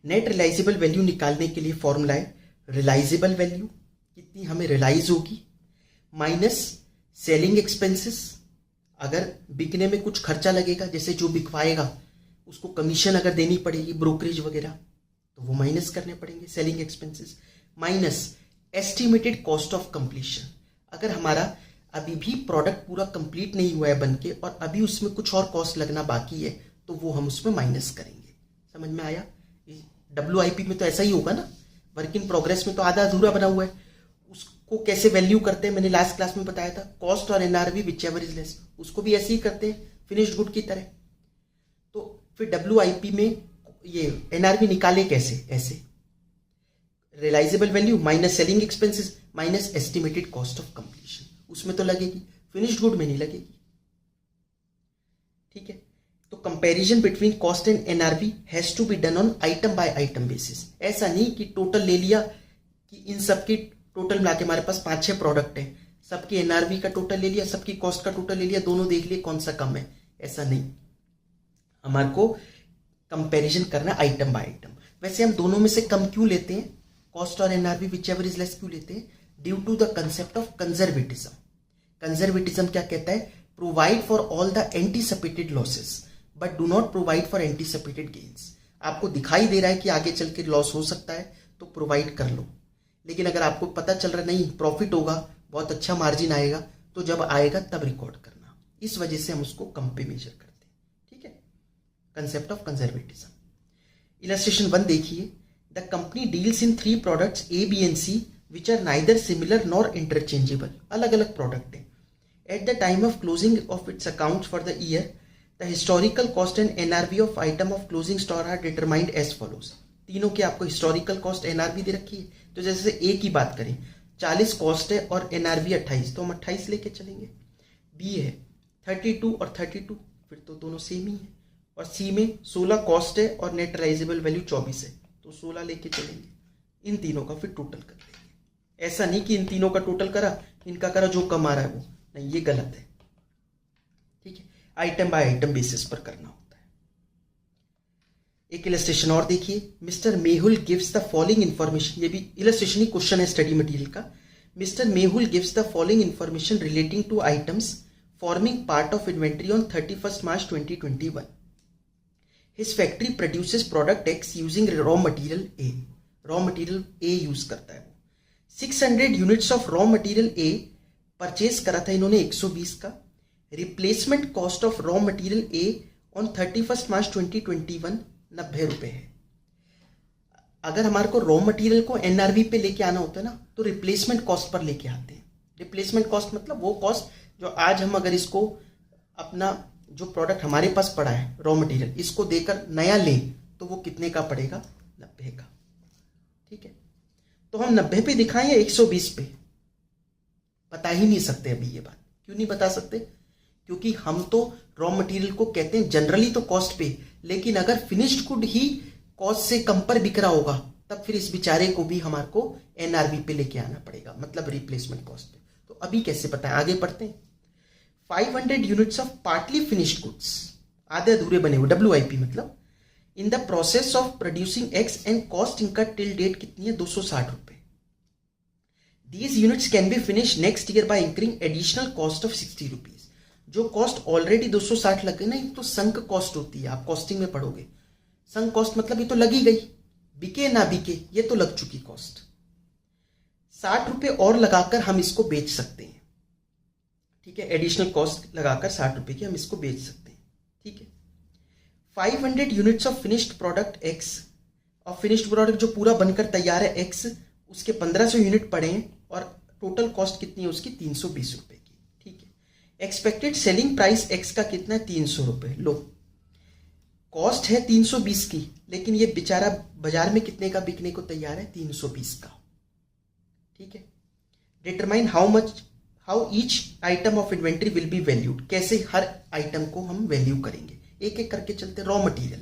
[SPEAKER 1] नेट रिलाइजेबल वैल्यू निकालने के लिए फॉर्मूला है रिलाइजेबल वैल्यू, कितनी हमें रिलाइज होगी, माइनस सेलिंग एक्सपेंसेस। अगर बिकने में कुछ खर्चा लगेगा, जैसे जो बिकवाएगा उसको कमीशन अगर देनी पड़ेगी, ब्रोकरेज वगैरह, तो वो माइनस करने पड़ेंगे selling expenses, minus estimated cost of completion. अगर हमारा अभी भी प्रोडक्ट पूरा कंप्लीट नहीं हुआ है बनके और अभी उसमें कुछ और कॉस्ट लगना बाकी है, तो वो हम उसमें माइनस करेंगे। समझ में आया? WIP में तो ऐसा ही होगा ना। वर्क इन प्रोग्रेस में तो आधा अधूरा बना हुआ है, उसको कैसे वैल्यू करते हैं मैंने लास्ट क्लास में बताया था। कॉस्ट और NRV whichever is less, उसको भी ऐसे ही करते हैं फिनिश्ड गुड की तरह। तो फिर WIP में ये NRV निकाले कैसे? ऐसे realisable value minus selling expenses minus estimated cost of completion, उसमें तो लगेगी, फिनिश्ड गुड में नहीं लगेगी। ठीक है, तो comparison between cost and NRV has to be done on item by item basis. ऐसा नहीं कि टोटल ले लिया कि इन सबकी टोटल मिला के हमारे पास 5-6 प्रोडक्ट है, सबकी NRV का टोटल ले लिया, सबकी कॉस्ट का टोटल ले लिया, दोनों देख लिए कौन सा कम है। ऐसा नहीं, हमारे को कंपैरिजन करना आइटम बाय आइटम। वैसे हम दोनों में से कम क्यों लेते हैं, कॉस्ट और NRV whichever is less क्यों लेते हैं? Due to the concept of conservatism. Conservatism क्या कहता है? Provide for all the anticipated losses but do not provide for anticipated gains. आपको दिखाई दे रहा है कि आगे चल के लॉस हो सकता है तो प्रोवाइड कर लो, लेकिन अगर आपको पता चल रहा नहीं प्रॉफिट होगा, बहुत अच्छा मार्जिन आएगा, तो जब आएगा तब रिकॉर्ड करना। इस वजह से हम उसको कम पे मेजर करते हैं। ठीक है, कंसेप्ट ऑफ कंजर्वेटिज्म। इलस्ट्रेशन 1 देखिए। The company deals in 3 products A, B and C which are neither similar nor interchangeable। अलग अलग प्रोडक्ट है। At the time of closing of its accounts for the year, the historical cost and NRV of item of closing store are determined as follows। तीनों की आपको historical cost NRV दे रखी है। तो जैसे A की बात करें 40 कॉस्ट है और NRV 28, तो हम 28 लेके चलेंगे। B है 32 और 32, फिर तो दोनों सेम ही है। और C में 16 कॉस्ट है और नेट रियलाइजेबल वैल्यू 24 है, तो 16 लेके चलेंगे। इन तीनों का फिर टोटल कर लेंगे। ऐसा नहीं कि इन तीनों का टोटल करा, इनका करा, जो कम आ रहा है वो नहीं, ये गलत है। ठीक है, आइटम बाय आइटम बेसिस पर करना होता है। एक इलस्ट्रेशन और देखिए। Mister Mehul gives the following information. ये भी इलस्ट्रेशन ही क्वेश्चन है स्टडी मटेरियल का। Mister Mehul gives the following information relating to items forming part of inventory on 31 March 2021। His factory produces product X using raw material A। Raw material A use करता है वो। 600 units of raw material A purchase करा था इन्होंने 120 का। Replacement cost of raw material A on 31 March 2021 90 रुपए है। अगर हमारे को रॉ मटेरियल को NRV पे लेके आना होता है ना, तो रिप्लेसमेंट कॉस्ट पर लेके आते हैं। रिप्लेसमेंट कॉस्ट मतलब वो कॉस्ट जो आज हम अगर इसको अपना जो प्रोडक्ट हमारे पास पड़ा है रॉ मटेरियल, इसको देकर नया लें तो वो कितने का पड़ेगा? 90 का। ठीक है, तो हम 90 पे दिखाएं या 120 पे? बता ही नहीं सकते अभी ये बात। क्यों नहीं बता सकते? क्योंकि हम तो रॉ मटेरियल को कहते हैं जनरली तो कॉस्ट पे, लेकिन अगर फिनिश्ड गुड ही कॉस्ट से कम पर बिक रहा होगा तब फिर इस बेचारे को भी हमारे को NRV पे लेके आना पड़ेगा, मतलब रिप्लेसमेंट कॉस्ट पे। तो अभी कैसे पता है, आगे पढ़ते हैं। 500 units of partly finished goods, आधे अधूरे बने हुए, WIP मतलब, in the process of producing X and cost इनका टिल डेट कितनी है? 260 रुपए। These units can be finish next year by incurring additional cost of 60 rupees. जो कॉस्ट ऑलरेडी 260 लग गई ना, ये तो संक कॉस्ट होती है, आप कॉस्टिंग में पढ़ोगे। संक कॉस्ट मतलब ये तो लगी गई, बिके ना बिके ये तो लग चुकी कॉस्ट। 60 रुपए और लगाकर हम इसको बेच सकते हैं। ठीक है, एडिशनल कॉस्ट लगाकर 60 रुपए की हम इसको बेच सकते हैं। ठीक है, 500 units of finished product X, और फिनिश्ड प्रोडक्ट जो पूरा बनकर तैयार है X, उसके 1500 यूनिट पड़े हैं और टोटल कॉस्ट कितनी है उसकी? 320 रुपए की। ठीक है, एक्सपेक्टेड सेलिंग प्राइस X का कितना है? 300 रुपए। लो, कॉस्ट है 320 की, लेकिन ये बेचारा बाजार में कितने का बिकने को तैयार है? 320 का। ठीक है, determine how each item of inventory will be valued, कैसे हर आइटम को हम वैल्यू करेंगे, एक एक करके चलते। रॉ मटेरियल,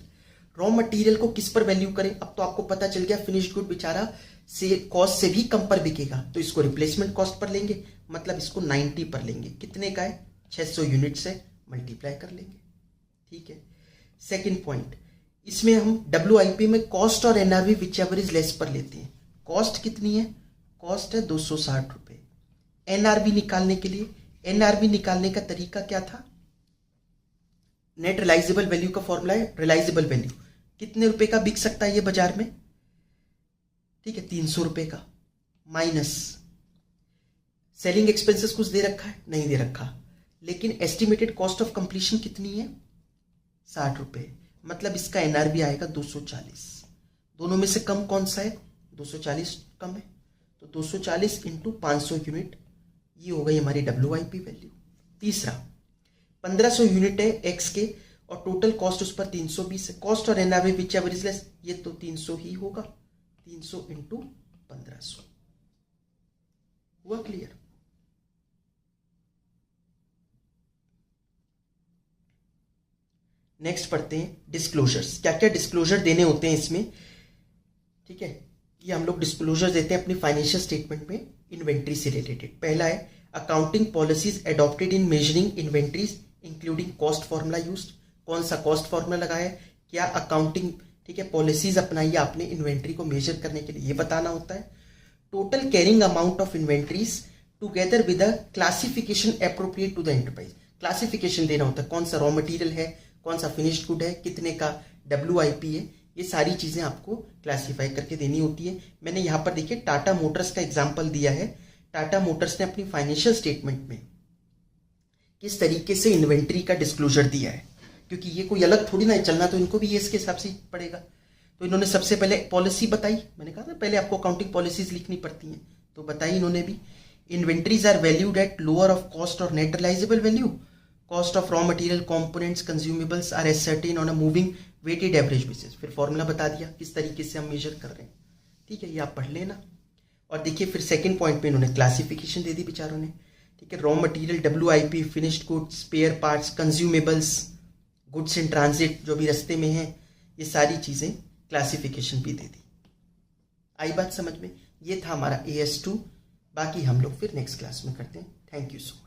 [SPEAKER 1] रॉ मटेरियल को किस पर वैल्यू करें, अब तो आपको पता चल गया फिनिश्ड गुड बेचारा से कॉस्ट से भी कम पर बिकेगा, तो इसको रिप्लेसमेंट कॉस्ट पर लेंगे, मतलब इसको 90 पर लेंगे। कितने का है, 600 यूनिट से मल्टीप्लाई कर लेंगे, ठीक है। सेकंड पॉइंट, इसमें हम WIP में कॉस्ट और NRV whichever is less पर लेते हैं। कॉस्ट कितनी है, कॉस्ट है 260 रुपये। NRV निकालने के लिए, NRV निकालने का तरीका क्या था, नेट रिलाइजेबल वैल्यू का फॉर्मूला है, रिलाइजेबल वैल्यू कितने रुपए का बिक सकता है ये बाजार में, ठीक है, 300 रुपए का, माइनस सेलिंग एक्सपेंसेस कुछ दे रखा है, नहीं दे रखा, लेकिन एस्टिमेटेड कॉस्ट ऑफ कंप्लीशन कितनी है, 60 रुपए, मतलब इसका NRV आएगा 240। दोनों में से कम कौन सा है, 240 कम है, तो 240 इंटू 500 यूनिट, ये हो गई हमारी WIP वैल्यू। तीसरा, 1500 यूनिट है X के और टोटल कॉस्ट उस पर 320 है, कॉस्ट और NRV whichever is less, ये तो 300 ही होगा, 300 इंटू 1500, हुआ क्लियर। नेक्स्ट पढ़ते हैं डिस्क्लोजर्स, क्या क्या डिस्क्लोजर देने होते हैं इसमें, ठीक है। ये हम लोग डिस्क्लोजर देते हैं अपनी फाइनेंशियल स्टेटमेंट में इन्वेंट्री से रिलेटेड। पहला है अकाउंटिंग पॉलिसीज एडॉप्टेड इन measuring inventories including cost formula used, कौन सा कॉस्ट फॉर्मूला लगाया है, क्या अकाउंटिंग, ठीक है, पॉलिसीज अपनाई है आपने इन्वेंट्री को मेजर करने के लिए, ये बताना होता है। Total carrying amount of inventories together with a classification appropriate to the enterprise, classification देना होता है, कौन सा रॉ मटेरियल है, कौन सा फिनिश्ड गुड है, कितने का WIP है, ये सारी चीजें आपको क्लासिफाई करके देनी होती है। मैंने यहाँ पर देखिए टाटा मोटर्स का एग्जांपल दिया है। टाटा मोटर्स ने अपनी फाइनेंशियल स्टेटमेंट में किस तरीके से इन्वेंट्री का डिस्क्लोजर दिया है, क्योंकि ये कोई अलग थोड़ी ना है, चलना तो इनको भी ये इसके हिसाब से पड़ेगा। तो इन्होंने सबसे पहले पॉलिसी बताई, मैंने कहा था पहले आपको अकाउंटिंग पॉलिसीज लिखनी पड़ती हैं, तो बताई इन्होंने भी। Inventories are valued at lower of cost और net realisable value, cost of raw material components consumables are ascertained on a moving weighted average basis, फिर फॉर्मूला बता दिया किस तरीके से हम मेजर कर रहे हैं, ठीक है, ये आप पढ़ लेना। और देखिए फिर सेकंड पॉइंट में इन्होंने क्लासिफिकेशन दे दी बेचारों ने, ठीक है, raw material WIP, finished goods, spare parts, consumables, goods in transit जो भी रास्ते में है, ये सारी चीजें क्लासिफिकेशन भी दे दी। आई बात समझ में, ये था हमारा AS2, बाकी हम लोग फिर नेक्स्ट क्लास में करते हैं। Thank you so much.